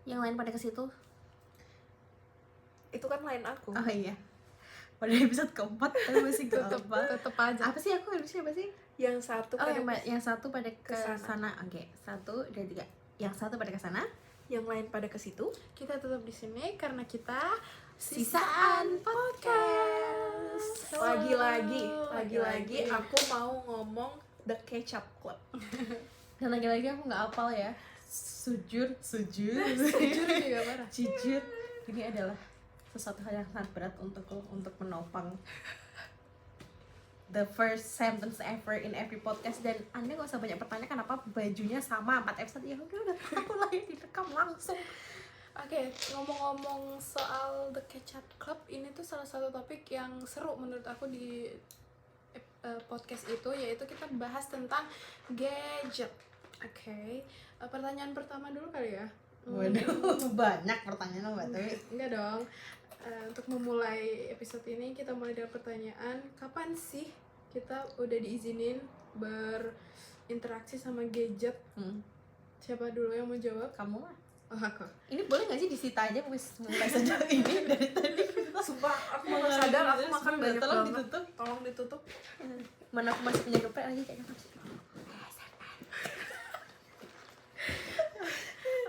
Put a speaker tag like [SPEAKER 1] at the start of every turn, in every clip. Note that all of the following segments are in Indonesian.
[SPEAKER 1] Yang lain pada ke situ.
[SPEAKER 2] Itu kan lain aku.
[SPEAKER 1] Oh iya. Pada episode keempat tapi masih
[SPEAKER 3] tetep aja.
[SPEAKER 1] Apa sih aku harusnya apa sih?
[SPEAKER 2] Yang satu
[SPEAKER 1] yang satu pada ke
[SPEAKER 2] kesana.
[SPEAKER 1] sana. Oke, 1, 2, 3. Yang satu pada ke sana,
[SPEAKER 2] yang lain pada ke situ.
[SPEAKER 3] Kita tetap di sini karena kita
[SPEAKER 1] Sisaan Podcast.
[SPEAKER 2] Lagi-lagi aku mau ngomong The Ketchup Club.
[SPEAKER 1] Dan lagi-lagi aku nggak hafal ya. Jujur
[SPEAKER 3] juga parah.
[SPEAKER 1] jujur ini adalah sesuatu hal yang sangat berat untukku untuk menopang the first sentence ever in every podcast. Dan Anda gak usah banyak bertanya kenapa bajunya sama 4 episode. Ya udah tahu lah ya, direkam langsung.
[SPEAKER 3] Oke, ngomong-ngomong soal The Ketchup Club, ini tuh salah satu topik yang seru menurut aku di podcast itu, yaitu kita bahas tentang gadget. Oke, pertanyaan pertama dulu kali ya.
[SPEAKER 1] Waduh, banyak pertanyaan Mbak Dewi.
[SPEAKER 3] Enggak dong. Untuk memulai episode ini kita mulai dari pertanyaan, kapan sih kita udah diizinin berinteraksi sama gadget? Siapa dulu yang mau jawab?
[SPEAKER 1] Kamu lah.
[SPEAKER 3] Oh, aku.
[SPEAKER 1] Ini boleh nggak sih disita aja mulai sejak ini dari tadi?
[SPEAKER 2] Sumpah, aku nggak sadar aku makan banyak
[SPEAKER 1] Tolong
[SPEAKER 2] banget.
[SPEAKER 1] ditutup.
[SPEAKER 2] Tolong ditutup.
[SPEAKER 1] Mana aku masih punya geprek lagi kayak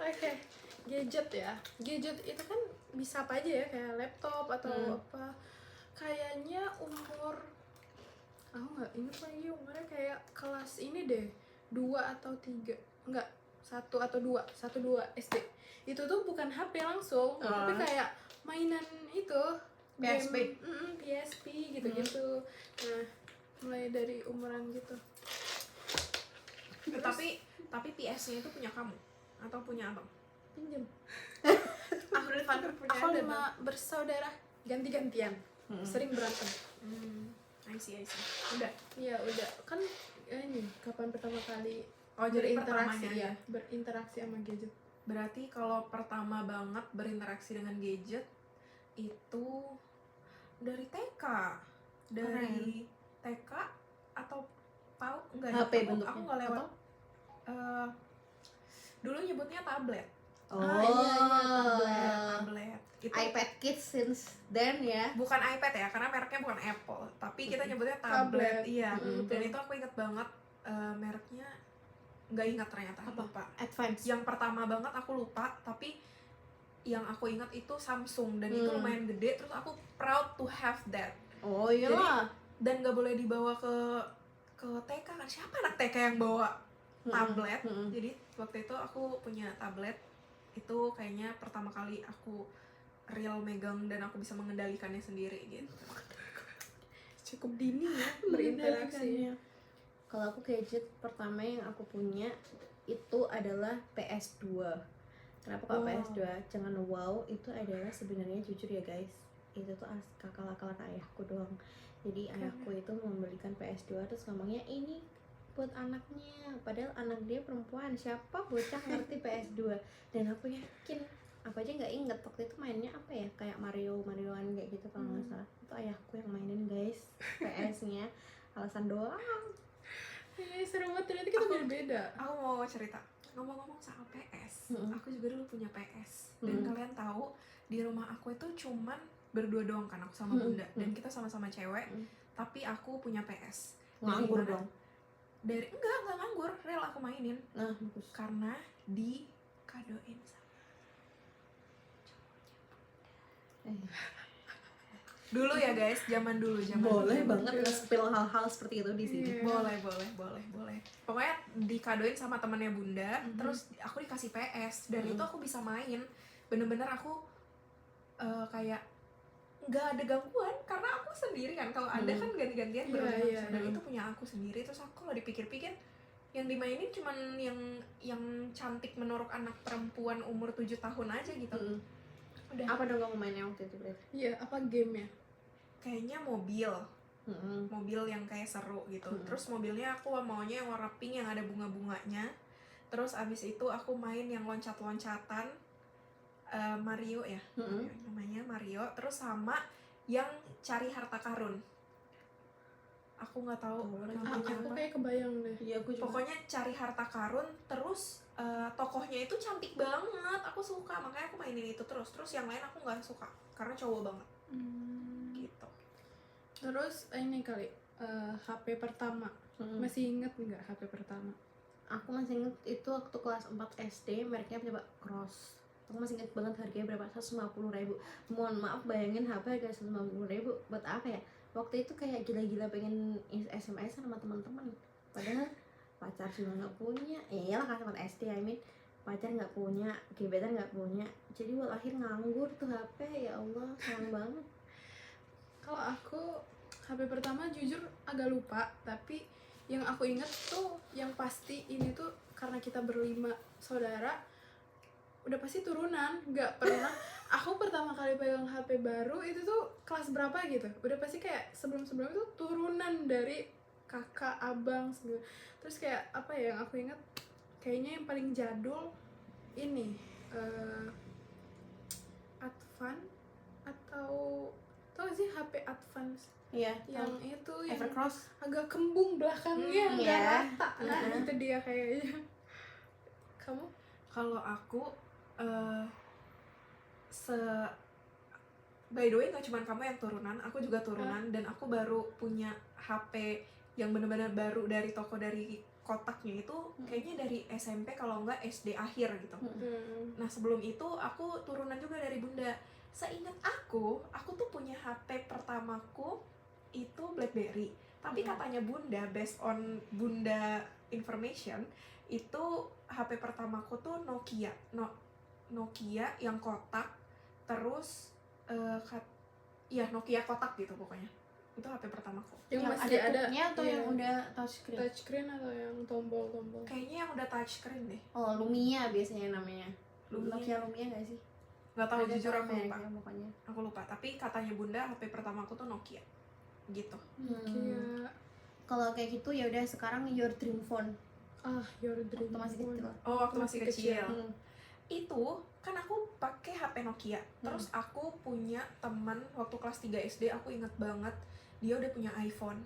[SPEAKER 3] Oke, gadget ya. Gadget itu kan bisa apa aja ya, kayak laptop atau apa. Kayaknya umur, aku nggak inget lagi umurnya, kayak kelas ini deh, 2 atau 3, enggak, 1 atau 2, 1-2 SD. Itu tuh bukan HP langsung, tapi kayak mainan itu,
[SPEAKER 1] PSP.
[SPEAKER 3] PSP gitu-gitu. Nah, mulai dari umuran gitu.
[SPEAKER 2] Tapi PS-nya itu punya kamu atau punya abang?
[SPEAKER 3] Pinjem.
[SPEAKER 2] Aku dan Fadil punya
[SPEAKER 3] Aku
[SPEAKER 2] ada,
[SPEAKER 3] 5 bersaudara, ganti-gantian, sering berantem.
[SPEAKER 2] I see. Udah.
[SPEAKER 3] Iya udah, kan ini kapan pertama kali
[SPEAKER 2] Jadi
[SPEAKER 3] berinteraksi
[SPEAKER 2] pertamanya
[SPEAKER 3] ya, berinteraksi sama gadget.
[SPEAKER 2] Berarti kalau pertama banget berinteraksi dengan gadget itu dari TK. Dari TK atau PAUD enggak?
[SPEAKER 1] HP bentuknya.
[SPEAKER 2] Aku enggak lewat. Dulu nyebutnya tablet. Tablet. Itu
[SPEAKER 1] iPad Kids since then ya.
[SPEAKER 2] bukan iPad ya, karena mereknya bukan Apple, tapi kita nyebutnya tablet. Iya. Dan itu aku inget banget mereknya, nggak ingat ternyata. Lupa.
[SPEAKER 1] Advance.
[SPEAKER 2] Yang pertama banget aku lupa, tapi yang aku ingat itu Samsung, dan itu lumayan gede. Terus aku proud to have that.
[SPEAKER 1] Oh iya.
[SPEAKER 2] Dan nggak boleh dibawa ke TK kan, siapa anak TK yang bawa tablet? Jadi waktu itu aku punya tablet. Itu kayaknya pertama kali aku real megang dan aku bisa mengendalikannya sendiri gitu.
[SPEAKER 3] Cukup dini ya berinteraksi.
[SPEAKER 1] Kalau aku gadget pertama yang aku punya itu adalah PS2. Kenapa kok PS2? Jangan wow, itu adalah sebenarnya jujur ya guys, itu tuh akal-akalan ayahku doang. Jadi ayahku itu membelikan PS2 terus ngomongnya ini buat anaknya, padahal anak dia perempuan, siapa bocah ngerti PS2. Dan aku yakin, aku aja nggak inget waktu itu mainnya apa ya, kayak Marioan kayak gitu kalau nggak salah. Itu ayahku yang mainin guys PS-nya, alasan doang.
[SPEAKER 3] Seru banget, ternyata kita beda.
[SPEAKER 2] Aku mau cerita, ngomong-ngomong soal PS, aku juga dulu punya PS. Dan kalian tahu di rumah aku itu cuman berdua doang kan, aku sama bunda, dan kita sama-sama cewek. Tapi aku punya PS.
[SPEAKER 1] Nganggur dong.
[SPEAKER 2] Enggak nganggur, rel aku mainin.
[SPEAKER 1] Nah, bagus.
[SPEAKER 2] Karena dikadoin sama dulu ya guys, zaman dulu.
[SPEAKER 1] Boleh banget nge-spill hal-hal seperti itu di sini.
[SPEAKER 2] Boleh. Pokoknya dikadoin sama temannya bunda, terus aku dikasih PS, dan itu aku bisa main. Bener-bener aku kayak nggak ada gangguan, karena aku sendiri kan. Kalau ada kan ganti-gantian berenang, dan itu punya aku sendiri. Terus aku kalau dipikir-pikir, yang dimainin cuman yang cantik menurut anak perempuan umur 7 tahun aja gitu. Udah.
[SPEAKER 1] Apa dong kamu mainnya waktu itu berarti?
[SPEAKER 3] Iya, apa game-nya?
[SPEAKER 2] Kayaknya mobil yang kayak seru gitu. Terus mobilnya aku maunya yang warna pink yang ada bunga-bunganya. Terus abis itu aku main yang loncat-loncatan, Mario ya, namanya Mario. Terus sama yang cari harta karun. Aku nggak tahu namanya
[SPEAKER 3] Aku
[SPEAKER 2] apa.
[SPEAKER 3] kayak kebayang deh.
[SPEAKER 1] Iya, aku juga.
[SPEAKER 2] Pokoknya cari harta karun, terus tokohnya fotonya itu cantik banget, aku suka, makanya aku mainin itu terus yang lain aku nggak suka karena cowok banget gitu.
[SPEAKER 3] Terus ini kali HP pertama. Masih inget nggak HP pertama?
[SPEAKER 1] Aku masih inget itu waktu kelas 4 SD, mereknya coba Cross. Aku masih inget banget harganya berapa, 150.000. Mohon maaf, bayangin HP harga 150.000 buat apa ya? Waktu itu kayak gila-gila pengen SMS sama teman-teman, padahal pacar juga nggak punya. Ya iyalah kelas 4 SD, I mean pacar nggak punya, gebetan nggak punya, jadi walahir nganggur tuh HP. Ya Allah, sayang banget.
[SPEAKER 3] Kalau aku HP pertama jujur agak lupa, tapi yang aku inget tuh yang pasti ini tuh karena kita berlima saudara, udah pasti turunan. Nggak pernah aku pertama kali pegang HP baru itu tuh kelas berapa gitu, udah pasti kayak sebelum-sebelum itu turunan dari kakak, abang segala. Terus kayak apa ya yang aku inget, kayaknya yang paling jadul ini Advan atau tau gak sih HP Advance
[SPEAKER 1] Iya,
[SPEAKER 3] yang itu yang
[SPEAKER 1] Evercross.
[SPEAKER 3] agak kembung belakangnya, nggak
[SPEAKER 1] iya.
[SPEAKER 3] rata. Nah itu dia kayaknya. Kamu?
[SPEAKER 2] Kalau aku by the way nggak cuma kamu yang turunan, aku juga turunan. Dan aku baru punya HP yang benar-benar baru dari toko, dari kotaknya itu kayaknya dari SMP kalau nggak SD akhir gitu. Nah sebelum itu aku turunan juga dari bunda. Seingat aku tuh punya HP pertamaku itu BlackBerry, tapi katanya bunda, based on bunda information, itu HP pertamaku tuh Nokia yang kotak, terus Nokia kotak gitu pokoknya. Itu HP pertamaku.
[SPEAKER 3] Yang
[SPEAKER 1] Yang
[SPEAKER 3] masih
[SPEAKER 1] ada
[SPEAKER 3] ada
[SPEAKER 1] touchnya atau
[SPEAKER 3] iya,
[SPEAKER 1] yang udah touchscreen?
[SPEAKER 3] touchscreen atau yang tombol-tombol?
[SPEAKER 2] Kayaknya yang udah touchscreen deh.
[SPEAKER 1] Oh, Lumia biasanya namanya.
[SPEAKER 2] Lumia.
[SPEAKER 1] Nokia Lumia nggak sih?
[SPEAKER 2] Nggak tahu,
[SPEAKER 1] Ada
[SPEAKER 2] jujur aku lupa.
[SPEAKER 1] mereknya pokoknya.
[SPEAKER 2] Aku lupa, tapi katanya bunda HP pertamaku tuh Nokia gitu.
[SPEAKER 3] Nokia.
[SPEAKER 1] Kalau kayak gitu ya udah, sekarang your dream phone.
[SPEAKER 3] Your dream
[SPEAKER 1] Waktu masih
[SPEAKER 3] phone.
[SPEAKER 1] kecil.
[SPEAKER 2] Oh, waktu masih kecil.
[SPEAKER 1] Hmm.
[SPEAKER 2] Itu kan aku pakai HP Nokia. Terus aku punya teman waktu kelas 3 SD, aku inget banget dia udah punya iPhone.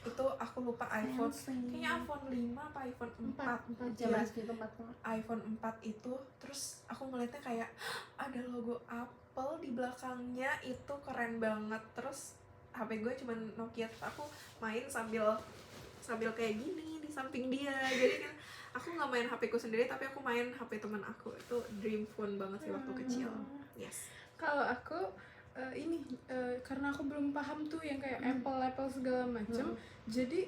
[SPEAKER 2] Itu aku lupa iPhone. Kayaknya iPhone 5 apa iPhone 4.
[SPEAKER 1] Zaman
[SPEAKER 2] Ya,
[SPEAKER 1] segitu 4 banget.
[SPEAKER 2] iPhone 4 itu. Terus aku ngeliatnya kayak ada logo Apple di belakangnya, itu keren banget. Terus HP gue cuman Nokia, aku main sambil kayak gini di samping dia. Jadi kan aku nggak main HP ku sendiri, tapi aku main HP teman aku. Itu dream phone banget sih waktu kecil. Yes.
[SPEAKER 3] Kalau aku karena aku belum paham tuh yang kayak Apple segala macem, jadi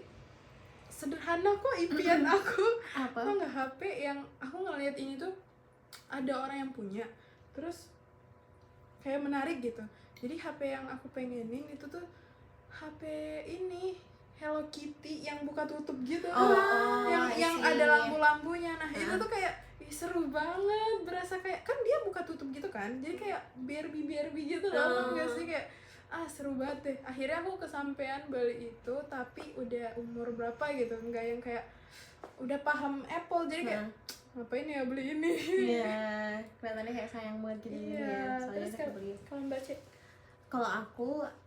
[SPEAKER 3] sederhana kok impian aku.
[SPEAKER 1] Apa?
[SPEAKER 3] Aku nggak HP yang aku ngeliat ini tuh ada orang yang punya, terus kayak menarik gitu. Jadi HP yang aku pengenin itu tuh HP ini Hello Kitty yang buka tutup gitu. Yang ada lampu-lampunya. Nah itu tuh kayak seru banget, berasa kayak kan dia buka tutup gitu kan, jadi kayak Barbie gitu loh. Nggak sih, kayak seru banget deh. Akhirnya aku kesampean beli itu, tapi udah umur berapa gitu, nggak yang kayak udah paham Apple, jadi kayak ngapain ya beli ini.
[SPEAKER 1] Iya, kelihatannya kayak sayang banget gitu.
[SPEAKER 3] Iya,
[SPEAKER 1] Soalnya
[SPEAKER 3] terus
[SPEAKER 1] udah kebeli.
[SPEAKER 3] kalau baca
[SPEAKER 1] Kalau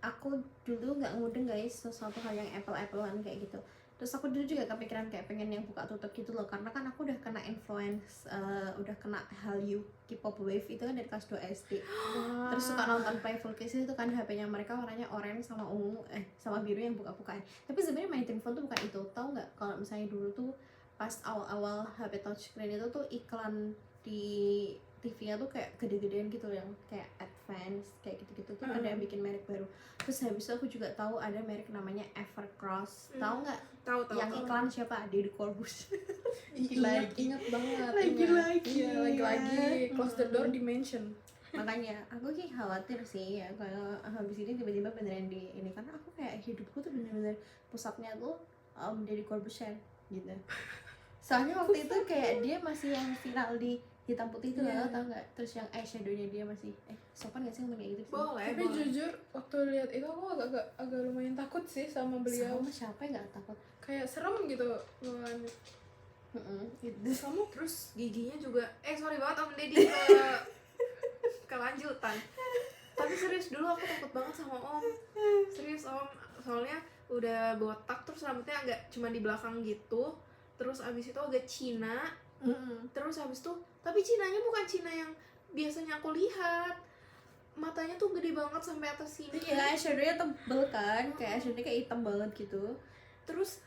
[SPEAKER 1] aku dulu nggak mudeng guys sesuatu hal yang Apple-Applean kayak gitu. Terus aku dulu juga kepikiran kayak pengen yang buka tutup gitu loh, karena kan aku udah kena influence, udah kena Hallyu K-pop wave itu kan dari kelas 2 SD. Terus suka nonton Playful Kiss itu kan, HP-nya mereka warnanya oranye sama ungu sama biru yang buka-bukaan. Tapi sebenarnya my dream phone tuh bukan itu. Tahu nggak kalau misalnya dulu tuh pas awal-awal HP touchscreen itu tuh iklan di TV-nya tuh kayak gede-gedean gitu, yang kayak Advance kayak gitu-gitu tuh ada yang bikin merek baru. Terus habis itu aku juga tahu ada merek namanya Evercross. Tahu nggak?
[SPEAKER 2] Tahu.
[SPEAKER 1] Yang iklan siapa? Deddy Corbuzier.
[SPEAKER 3] ingat banget.
[SPEAKER 1] Lagi-lagi.
[SPEAKER 3] Iya, lagi-lagi close the door dimension.
[SPEAKER 1] Makanya aku kayak khawatir sih ya kalau habis ini tiba-tiba beneran di ini, karena aku kayak hidupku tuh bener-bener pusatnya tuh Deddy Corbuzier gitu. Soalnya waktu itu kayak dia masih yang viral di hitam putih itu loh, tau nggak? Terus yang eyeshadownya dia masih sopan nggak sih ngomong kayak gitu sih?
[SPEAKER 2] Boleh.
[SPEAKER 3] Tapi jujur waktu lihat itu aku agak lumayan takut sih sama beliau.
[SPEAKER 1] Sama siapa yang nggak takut?
[SPEAKER 3] Kayak serem gitu bawaannya.
[SPEAKER 1] Itu.
[SPEAKER 2] Kamu terus giginya juga sorry banget Om Deddy kelanjutan. Tapi serius dulu aku takut banget sama Om. Serius Om, soalnya udah botak, terus rambutnya agak cuma di belakang gitu. Terus abis itu agak Cina, Terus habis itu, tapi Cinanya bukan Cina yang biasanya aku lihat. Matanya tuh gede banget sampai atas sini.
[SPEAKER 1] Iya, eyeshadownya tebel kan, kayak eyeshadow kayak hitam banget gitu.
[SPEAKER 2] Terus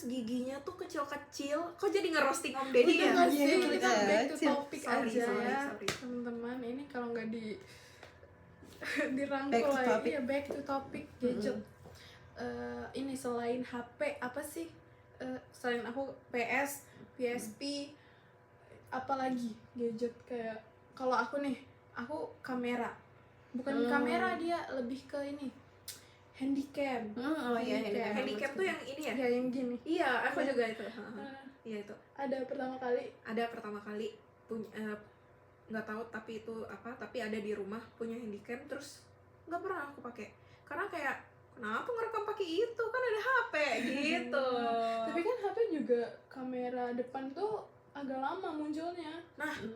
[SPEAKER 2] giginya tuh kecil-kecil. Kok jadi nge-roasting Om Deddy
[SPEAKER 3] Udah
[SPEAKER 2] ya?
[SPEAKER 3] nggak sih,
[SPEAKER 1] Iya,
[SPEAKER 3] kita
[SPEAKER 1] iya.
[SPEAKER 3] back to topic
[SPEAKER 2] Sorry,
[SPEAKER 3] aja
[SPEAKER 2] sorry,
[SPEAKER 3] ya
[SPEAKER 2] sorry.
[SPEAKER 3] teman-teman. Ini kalau nggak dirangkul
[SPEAKER 1] Back to
[SPEAKER 3] lagi
[SPEAKER 1] topic.
[SPEAKER 3] ya back to topic gadget. Ini selain HP apa sih? Selain aku PS, PSP, apalagi gadget kayak kalau aku nih, aku kamera. Bukan kamera, dia lebih ke ini handycam.
[SPEAKER 1] Oh iya,
[SPEAKER 3] Handicap.
[SPEAKER 2] Handicap tuh yang ini ya?
[SPEAKER 3] Ya yang gini.
[SPEAKER 2] Iya, aku
[SPEAKER 3] Iya.
[SPEAKER 2] juga itu.
[SPEAKER 3] Eh,
[SPEAKER 2] Iya itu.
[SPEAKER 3] ada pertama kali
[SPEAKER 2] Ada pertama kali punya nggak tahu tapi itu apa, tapi ada di rumah punya handycam, terus nggak pernah aku pakai karena kayak kenapa ngerekam pakai itu, kan ada HP gitu.
[SPEAKER 3] tapi kan HP juga kamera depan tuh agak lama munculnya.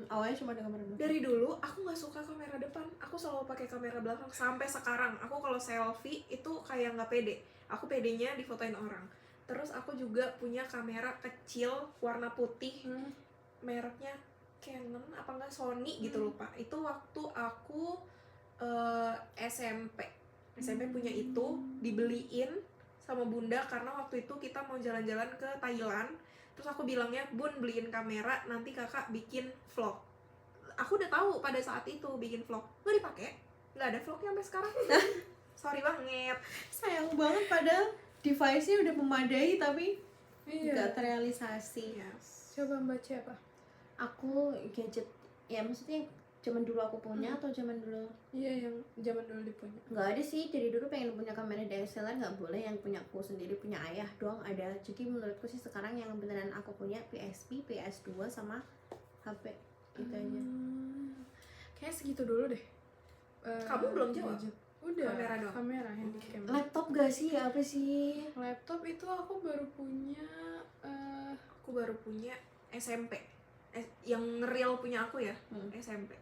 [SPEAKER 1] Awalnya cuma ada kamera dulu.
[SPEAKER 2] Dari dulu aku nggak suka kamera depan, aku selalu pakai kamera belakang sampai sekarang. Aku kalau selfie itu kayak nggak pede, aku pedenya difotoin orang. Terus aku juga punya kamera kecil warna putih, mereknya Canon apa enggak Sony gitu lupa. Itu waktu aku SMP punya itu, dibeliin sama bunda karena waktu itu kita mau jalan-jalan ke Thailand. Terus aku bilangnya, "Bun, beliin kamera, nanti kakak bikin vlog." Aku udah tahu pada saat itu bikin vlog, nggak dipakai, nggak ada vlognya sampai sekarang. Sorry banget.
[SPEAKER 1] Sayang banget, padahal device-nya udah memadai tapi
[SPEAKER 3] Iya.
[SPEAKER 1] nggak terrealisasi.
[SPEAKER 2] Yes.
[SPEAKER 3] Coba baca apa?
[SPEAKER 1] Aku gadget, ya maksudnya zaman dulu aku punya atau zaman dulu
[SPEAKER 3] Iya, yang zaman dulu dipunya.
[SPEAKER 1] nggak ada sih. Dari dulu pengen punya kamera DSLR nggak boleh, yang punya aku sendiri, punya ayah doang ada. Jadi menurutku sih sekarang yang beneran aku punya PSP, PS2 sama HP gitu aja.
[SPEAKER 3] Kayaknya segitu dulu deh.
[SPEAKER 2] Kamu belum jawab?
[SPEAKER 3] Gadget. Udah.
[SPEAKER 2] Kamera doang?
[SPEAKER 3] Kamera handycam.
[SPEAKER 1] Laptop gak sih? Apa sih?
[SPEAKER 3] Laptop itu aku baru punya
[SPEAKER 2] Aku baru punya SMP. Yang real punya aku ya, SMP.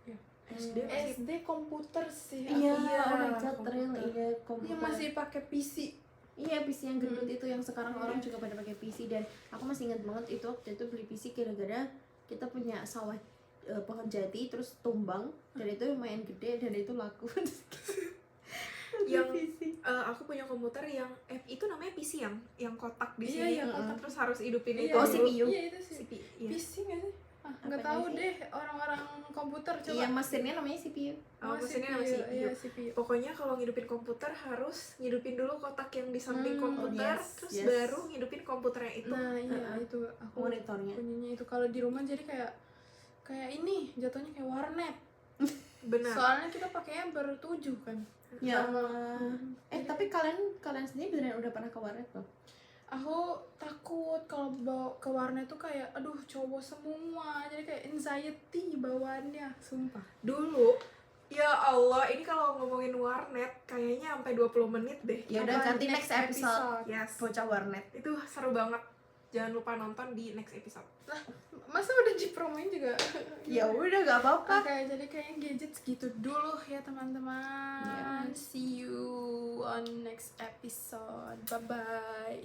[SPEAKER 3] Iya.
[SPEAKER 2] SD masih
[SPEAKER 3] SD komputer sih.
[SPEAKER 1] Iya,
[SPEAKER 3] aku.
[SPEAKER 1] oh my god,
[SPEAKER 2] komputer.
[SPEAKER 1] real iya
[SPEAKER 3] Yang
[SPEAKER 1] komputer.
[SPEAKER 3] masih pakai PC.
[SPEAKER 1] Iya, PC yang gendut itu yang sekarang
[SPEAKER 3] Iya.
[SPEAKER 1] orang juga pada pakai PC. Dan aku masih ingat banget itu waktu itu beli PC gara-gara kita punya sawah pohon jati terus tumbang dan itu lumayan gede dan itu laku.
[SPEAKER 2] Yang-
[SPEAKER 1] PC.
[SPEAKER 2] aku punya komputer yang itu namanya PC yang kotak di
[SPEAKER 3] Iya,
[SPEAKER 2] sini,
[SPEAKER 3] yang
[SPEAKER 2] kotak terus harus hidupin
[SPEAKER 3] Iya,
[SPEAKER 2] itu.
[SPEAKER 1] Oh,
[SPEAKER 2] dulu.
[SPEAKER 1] CPU.
[SPEAKER 3] Iya, itu sih.
[SPEAKER 2] CPU. Iya.
[SPEAKER 3] PC nggak sih? Nggak
[SPEAKER 1] Apanya
[SPEAKER 3] tahu
[SPEAKER 1] sih?
[SPEAKER 3] deh orang-orang komputer coba.
[SPEAKER 1] Iya, mesinnya namanya CPU.
[SPEAKER 2] Oh, mesinnya namanya CPU.
[SPEAKER 3] Iya, CPU.
[SPEAKER 2] Pokoknya kalau ngidupin komputer harus ngidupin dulu kotak yang di samping komputer,
[SPEAKER 1] yes,
[SPEAKER 2] terus
[SPEAKER 1] yes.
[SPEAKER 2] baru ngidupin komputernya itu.
[SPEAKER 3] Nah, iya
[SPEAKER 1] Heeh.
[SPEAKER 3] itu aku
[SPEAKER 1] Monitornya.
[SPEAKER 3] punyanya itu. Kalau di rumah jadi kayak ini jatuhnya kayak warnet.
[SPEAKER 2] Benar.
[SPEAKER 3] Soalnya kita pakainya baru 7 kan.
[SPEAKER 1] Ya
[SPEAKER 3] Sama-
[SPEAKER 1] Allah.
[SPEAKER 3] Jadi
[SPEAKER 1] Tapi kalian sendiri beneran udah pernah ke warnet loh?
[SPEAKER 3] aku takut kalau bawa ke warnet tuh kayak aduh cowok semua. Jadi kayak anxiety bawaannya, sumpah.
[SPEAKER 2] Dulu ya Allah, ini kalau ngomongin warnet kayaknya sampai 20 menit deh.
[SPEAKER 1] Ya udah,
[SPEAKER 3] Apa,
[SPEAKER 1] ganti next episode.
[SPEAKER 2] Yes.
[SPEAKER 1] Bocah warnet.
[SPEAKER 2] Itu seru banget. Jangan lupa nonton di next episode.
[SPEAKER 3] Masa udah dipromoin juga?
[SPEAKER 1] Ya udah, gak apa-apa.
[SPEAKER 3] Oke, jadi kayaknya gadget segitu dulu ya teman-teman. See you on next episode. Bye-bye.